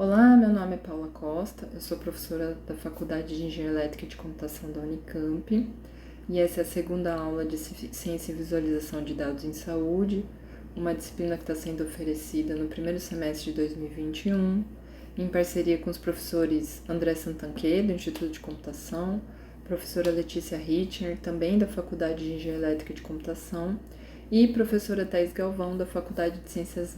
Olá, meu nome é Paula Costa, eu sou professora da Faculdade de Engenharia Elétrica e de Computação da Unicamp e essa é a segunda aula de Ciência e Visualização de Dados em Saúde, uma disciplina que está sendo oferecida no primeiro semestre de 2021, em parceria com os professores André Santanquê, do Instituto de Computação, professora Letícia Rittner, também da Faculdade de Engenharia Elétrica e de Computação, e professora Thais Galvão, da Faculdade de Ciências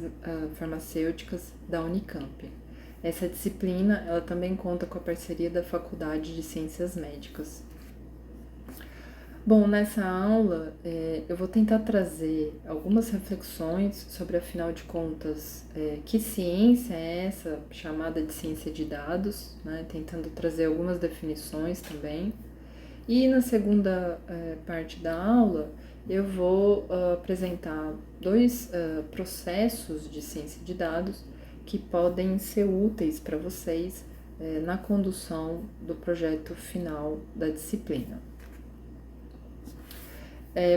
Farmacêuticas da Unicamp. Essa disciplina ela também conta com a parceria da Faculdade de Ciências Médicas. Bom, nessa aula eu vou tentar trazer algumas reflexões sobre, afinal de contas, que ciência é essa chamada de ciência de dados, né? Tentando trazer algumas definições também. E na segunda parte da aula eu vou apresentar dois processos de ciência de dados que podem ser úteis para vocês na condução do projeto final da disciplina.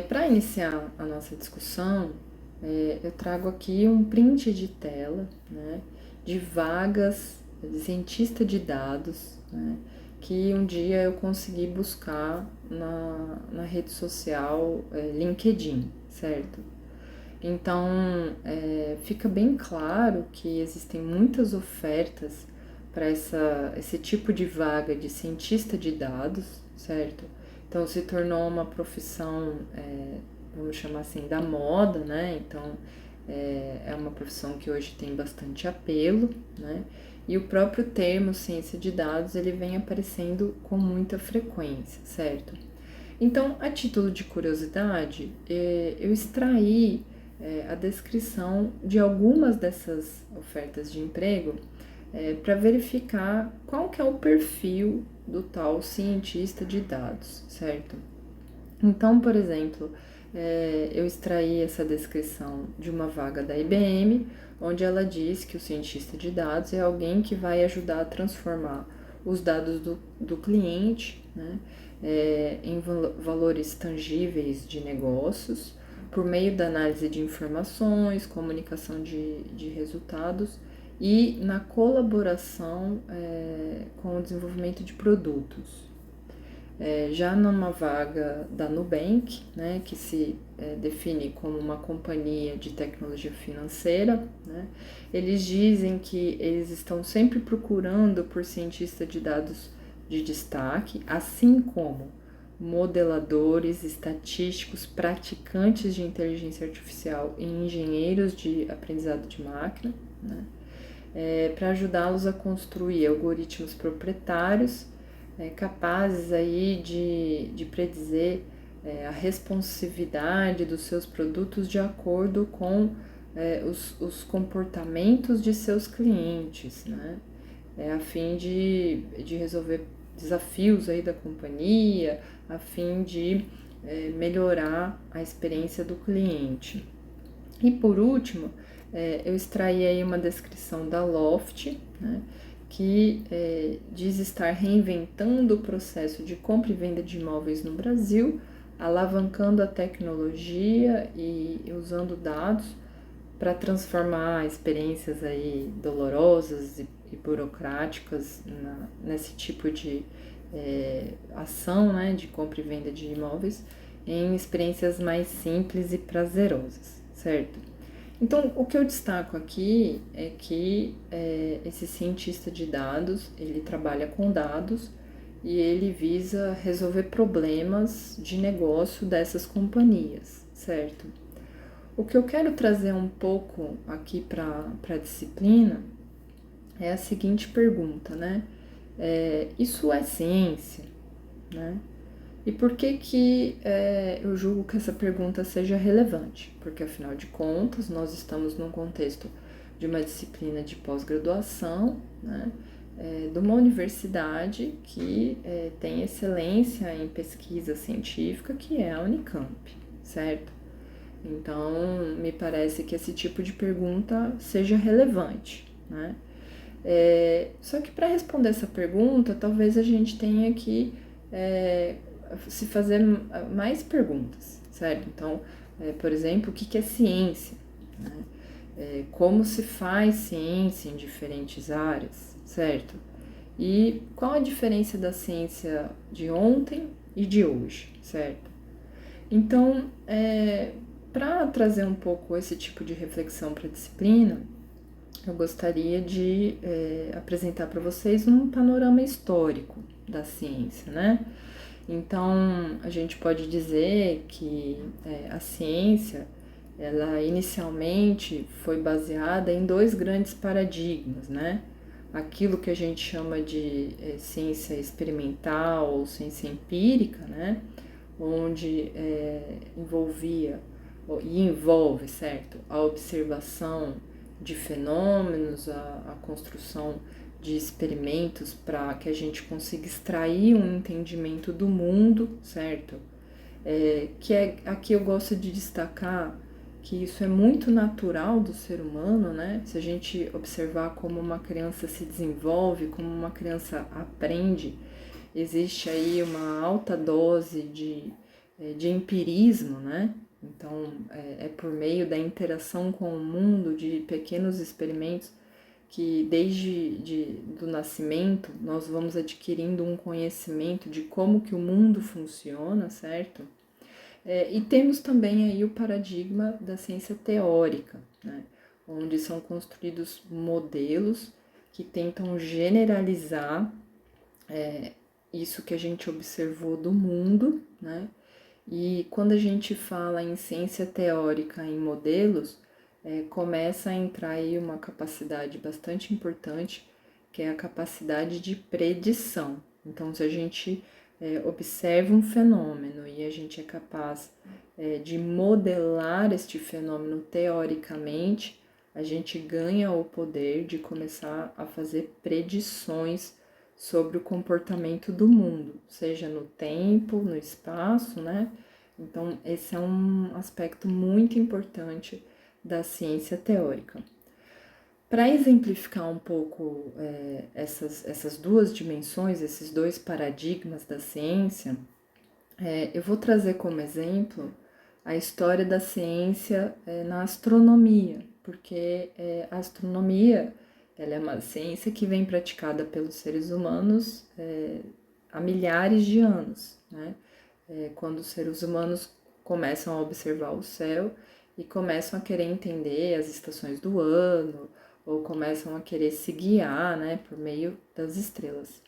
Para iniciar a nossa discussão, eu trago aqui um print de tela, né, de vagas de cientista de dados, né, que um dia eu consegui buscar na rede social LinkedIn, certo? Então, fica bem claro que existem muitas ofertas para esse tipo de vaga de cientista de dados, certo? Então, se tornou uma profissão, vamos chamar assim, da moda, né? Então, é uma profissão que hoje tem bastante apelo, né? E o próprio termo ciência de dados, ele vem aparecendo com muita frequência, certo? Então, a título de curiosidade, eu extraí a descrição de algumas dessas ofertas de emprego para verificar qual que é o perfil do tal cientista de dados, certo? Então, por exemplo, eu extraí essa descrição de uma vaga da IBM, onde ela diz que o cientista de dados é alguém que vai ajudar a transformar os dados do cliente, né, em valores tangíveis de negócios, por meio da análise de informações, comunicação de resultados e na colaboração com o desenvolvimento de produtos. Já numa vaga da Nubank, né, que se define como uma companhia de tecnologia financeira, né, eles dizem que eles estão sempre procurando por cientista de dados de destaque, assim como modeladores, estatísticos, praticantes de inteligência artificial e engenheiros de aprendizado de máquina, né, para ajudá-los a construir algoritmos proprietários capazes aí de predizer a responsividade dos seus produtos de acordo com os comportamentos de seus clientes, né? A fim de resolver desafios aí da companhia, a fim de melhorar a experiência do cliente. E por último, eu extraí aí uma descrição da Loft, né, que diz estar reinventando o processo de compra e venda de imóveis no Brasil, alavancando a tecnologia e usando dados para transformar experiências aí dolorosas e burocráticas nesse tipo de ação, né, de compra e venda de imóveis em experiências mais simples e prazerosas, certo? Então, o que eu destaco aqui é que esse cientista de dados, ele trabalha com dados e ele visa resolver problemas de negócio dessas companhias, certo? O que eu quero trazer um pouco aqui para a disciplina é a seguinte pergunta, né? Isso é ciência, né? E por que eu julgo que essa pergunta seja relevante? Porque, afinal de contas, nós estamos num contexto de uma disciplina de pós-graduação, né, de uma universidade que tem excelência em pesquisa científica, que é a Unicamp, certo? Então, me parece que esse tipo de pergunta seja relevante, né? Só que para responder essa pergunta, talvez a gente tenha que se fazer mais perguntas, certo? Então, por exemplo, o que é ciência? Né? como se faz ciência em diferentes áreas, certo? E qual a diferença da ciência de ontem e de hoje, certo? Então, para trazer um pouco esse tipo de reflexão para a disciplina, eu gostaria de apresentar para vocês um panorama histórico da ciência, né? Então, a gente pode dizer que a ciência, ela inicialmente foi baseada em dois grandes paradigmas, né? Aquilo que a gente chama de ciência experimental ou ciência empírica, né? Onde envolvia e envolve, certo, a observação de fenômenos, a construção de experimentos para que a gente consiga extrair um entendimento do mundo, certo? Aqui eu gosto de destacar que isso é muito natural do ser humano, né? Se a gente observar como uma criança se desenvolve, como uma criança aprende, existe aí uma alta dose de empirismo, né? Então, é por meio da interação com o mundo, de pequenos experimentos, que do nascimento nós vamos adquirindo um conhecimento de como que o mundo funciona, certo? E temos também aí o paradigma da ciência teórica, né? Onde são construídos modelos que tentam generalizar isso que a gente observou do mundo, né? E quando a gente fala em ciência teórica em modelos, começa a entrar aí uma capacidade bastante importante, que é a capacidade de predição. Então, se a gente observa um fenômeno e a gente é capaz de modelar este fenômeno teoricamente, a gente ganha o poder de começar a fazer predições sobre o comportamento do mundo, seja no tempo, no espaço, né? Então, esse é um aspecto muito importante da ciência teórica. Para exemplificar um pouco essas duas dimensões, esses dois paradigmas da ciência, eu vou trazer como exemplo a história da ciência na astronomia, porque a astronomia ela é uma ciência que vem praticada pelos seres humanos há milhares de anos, né? Quando os seres humanos começam a observar o céu e começam a querer entender as estações do ano, ou começam a querer se guiar, né, por meio das estrelas.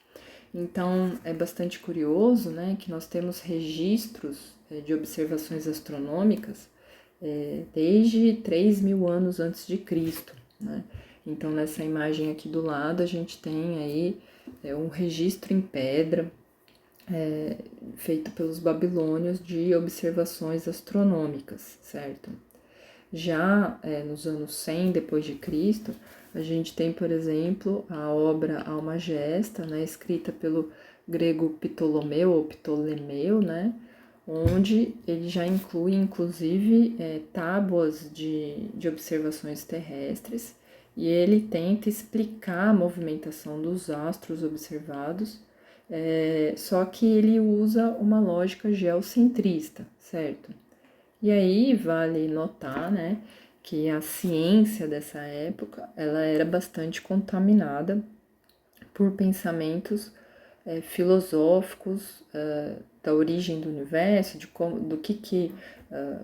Então, é bastante curioso, né, que nós temos registros de observações astronômicas desde 3.000 anos antes de Cristo, né? Então, nessa imagem aqui do lado, a gente tem aí um registro em pedra feito pelos babilônios de observações astronômicas, certo? Já nos anos 100 depois de Cristo, a gente tem, por exemplo, a obra Almagesta, né, escrita pelo grego Ptolomeu ou Ptolemeu, né, onde ele já inclui, inclusive, tábuas de observações terrestres, e ele tenta explicar a movimentação dos astros observados, só que ele usa uma lógica geocentrista, certo? E aí vale notar, né, que a ciência dessa época, ela era bastante contaminada por pensamentos filosóficos da origem do universo, de como,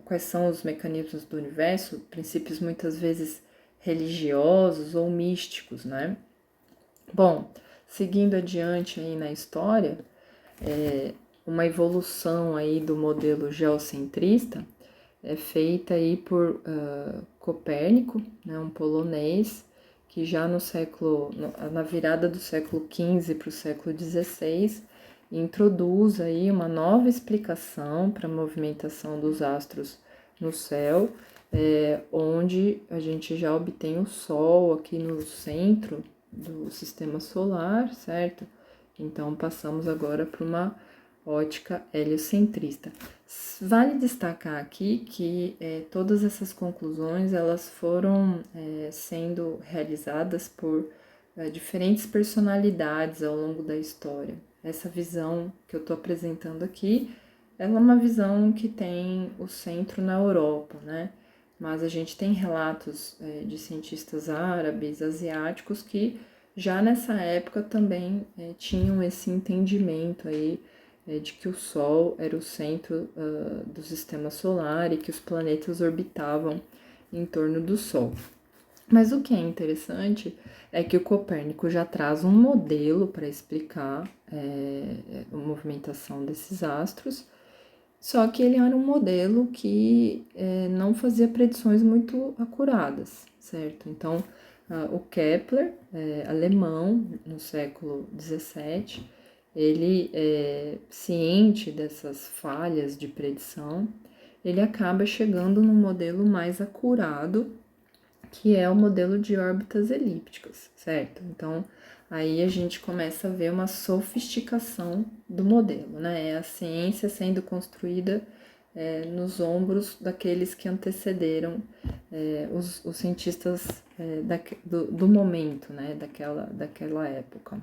quais são os mecanismos do universo, princípios muitas vezes religiosos ou místicos, né? Bom, seguindo adiante aí na história, uma evolução aí do modelo geocentrista é feita aí por Copérnico, né, um polonês, que já na virada do século XV para o século XVI, introduz aí uma nova explicação para a movimentação dos astros no céu, onde a gente já obtém o Sol aqui no centro do sistema solar, certo? Então passamos agora para uma ótica heliocentrista. Vale destacar aqui que todas essas conclusões elas foram sendo realizadas por diferentes personalidades ao longo da história. Essa visão que eu estou apresentando aqui, ela é uma visão que tem o centro na Europa, né? mas a gente tem relatos de cientistas árabes, asiáticos, que já nessa época também tinham esse entendimento aí de que o Sol era o centro do sistema solar e que os planetas orbitavam em torno do Sol. Mas o que é interessante é que o Copérnico já traz um modelo para explicar a movimentação desses astros, só que ele era um modelo que não fazia predições muito acuradas, certo? Então, o Kepler, alemão, no século XVII, ele, ciente dessas falhas de predição, ele acaba chegando num modelo mais acurado, que é o modelo de órbitas elípticas, certo? Então, aí a gente começa a ver uma sofisticação do modelo, né? É a ciência sendo construída nos ombros daqueles que antecederam os cientistas do momento, né? Daquela época.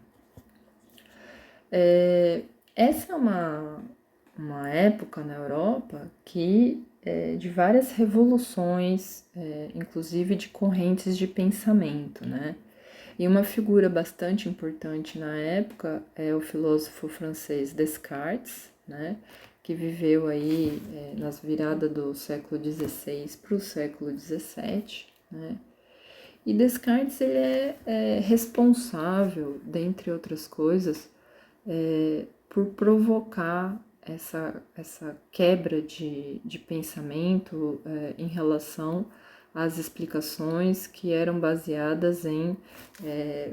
Essa é uma época na Europa que de várias revoluções, inclusive de correntes de pensamento, né? E uma figura bastante importante na época é o filósofo francês Descartes, né? Que viveu aí nas viradas do século XVI para o século XVII, né? E Descartes ele é responsável, dentre outras coisas, por provocar essa quebra de pensamento em relação às explicações que eram baseadas em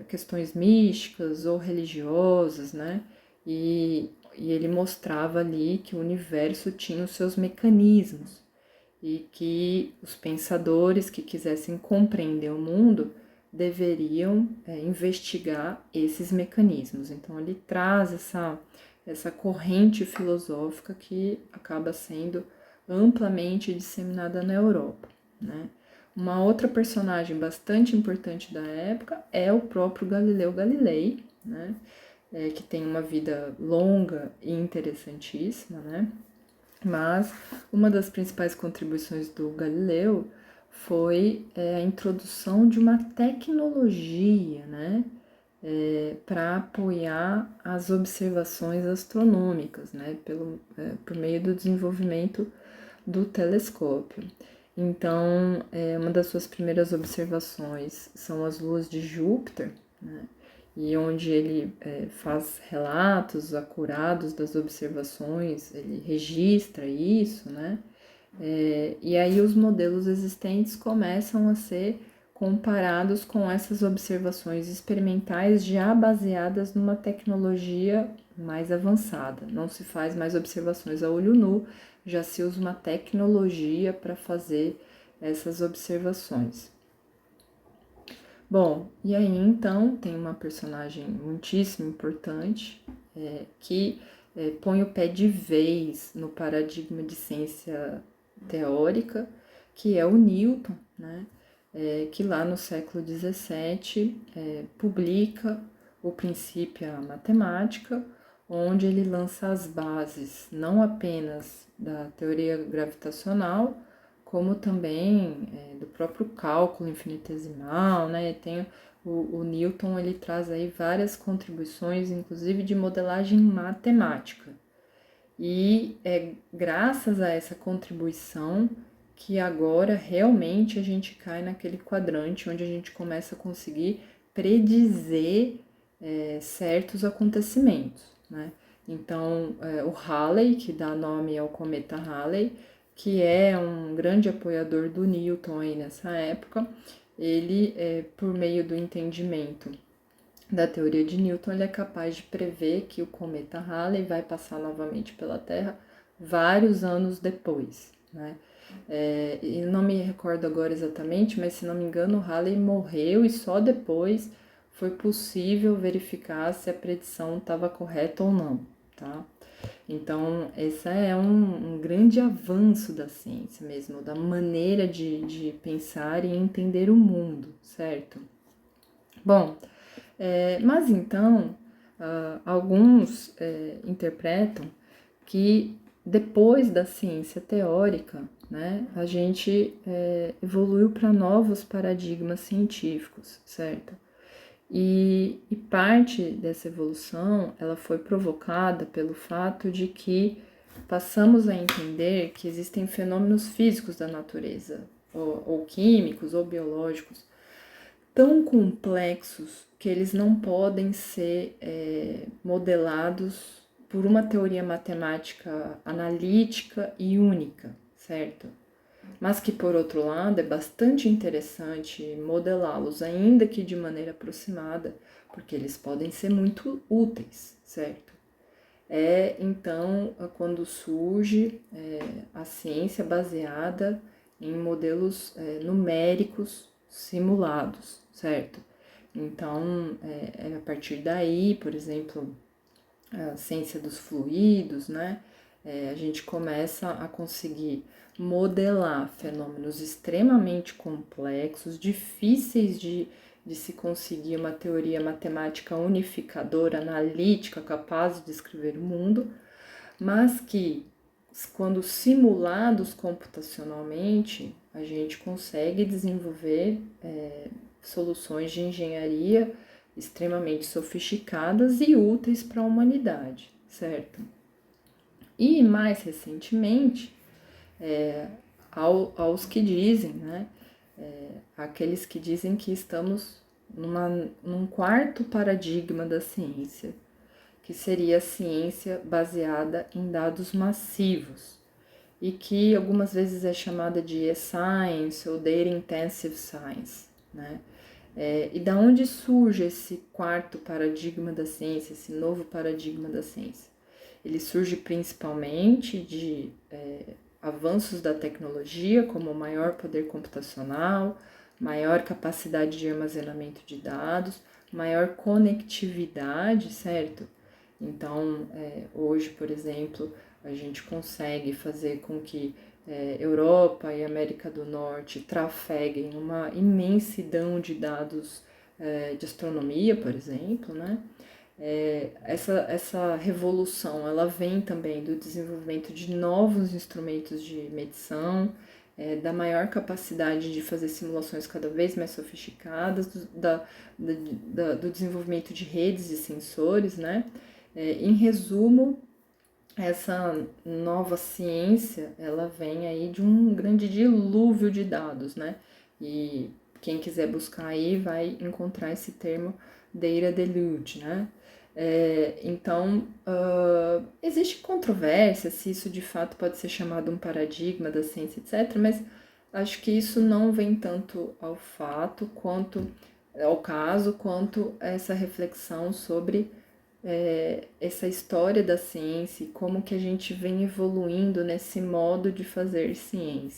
questões místicas ou religiosas, né? E ele mostrava ali que o universo tinha os seus mecanismos e que os pensadores que quisessem compreender o mundo deveriam investigar esses mecanismos. Então, ele traz essa corrente filosófica que acaba sendo amplamente disseminada na Europa, né? Uma outra personagem bastante importante da época é o próprio Galileu Galilei, né? Que tem uma vida longa e interessantíssima, né? Mas uma das principais contribuições do Galileu foi a introdução de uma tecnologia, né, para apoiar as observações astronômicas, né, por meio do desenvolvimento do telescópio. Então, uma das suas primeiras observações são as luas de Júpiter, né, e onde ele faz relatos acurados das observações, ele registra isso, né? E aí os modelos existentes começam a ser comparados com essas observações experimentais já baseadas numa tecnologia mais avançada. Não se faz mais observações a olho nu, já se usa uma tecnologia para fazer essas observações. Bom, e aí então tem uma personagem muitíssimo importante que põe o pé de vez no paradigma de ciência teórica, que é o Newton, né? Que lá no século XVII publica o Princípio à Matemática, onde ele lança as bases não apenas da teoria gravitacional, como também do próprio cálculo infinitesimal, né? Tem o Newton, ele traz aí várias contribuições, inclusive de modelagem matemática. E é graças a essa contribuição que agora realmente a gente cai naquele quadrante onde a gente começa a conseguir predizer certos acontecimentos, né? Então, o Halley, que dá nome ao cometa Halley, que é um grande apoiador do Newton aí nessa época, ele, por meio do entendimento da teoria de Newton, ele é capaz de prever que o cometa Halley vai passar novamente pela Terra vários anos depois, né? Eu não me recordo agora exatamente, mas se não me engano, o Halley morreu e só depois foi possível verificar se a predição estava correta ou não, tá? Então, esse é um grande avanço da ciência mesmo, da maneira de pensar e entender o mundo, certo? Bom, mas então, alguns interpretam que depois da ciência teórica, né, a gente evoluiu para novos paradigmas científicos, certo? E parte dessa evolução, ela foi provocada pelo fato de que passamos a entender que existem fenômenos físicos da natureza, ou químicos, ou biológicos, tão complexos que eles não podem ser modelados por uma teoria matemática analítica e única, certo? Mas que, por outro lado, é bastante interessante modelá-los, ainda que de maneira aproximada, porque eles podem ser muito úteis, certo? Então, quando surge a ciência baseada em modelos numéricos simulados, certo? Então, a partir daí, por exemplo, a ciência dos fluidos, né? A gente começa a conseguir modelar fenômenos extremamente complexos, difíceis de se conseguir uma teoria matemática unificadora, analítica, capaz de descrever o mundo, mas que, quando simulados computacionalmente, a gente consegue desenvolver soluções de engenharia extremamente sofisticadas e úteis para a humanidade, certo? E mais recentemente, aos que dizem, né, aqueles que dizem que estamos num quarto paradigma da ciência, que seria a ciência baseada em dados massivos, e que algumas vezes é chamada de e-science ou data intensive science, né? E da onde surge esse quarto paradigma da ciência, esse novo paradigma da ciência? Ele surge principalmente de avanços da tecnologia, como maior poder computacional, maior capacidade de armazenamento de dados, maior conectividade, certo? Então, hoje, por exemplo, a gente consegue fazer com que Europa e América do Norte trafeguem uma imensidão de dados de astronomia, por exemplo, né? Essa revolução, ela vem também do desenvolvimento de novos instrumentos de medição, da maior capacidade de fazer simulações cada vez mais sofisticadas, do desenvolvimento de redes de sensores, né? Em resumo, essa nova ciência, ela vem aí de um grande dilúvio de dados, né? E quem quiser buscar aí vai encontrar esse termo data deluge, né? Então, existe controvérsia se isso de fato pode ser chamado um paradigma da ciência, etc., mas acho que isso não vem tanto ao fato, quanto ao caso, quanto essa reflexão sobre essa história da ciência e como que a gente vem evoluindo nesse modo de fazer ciência.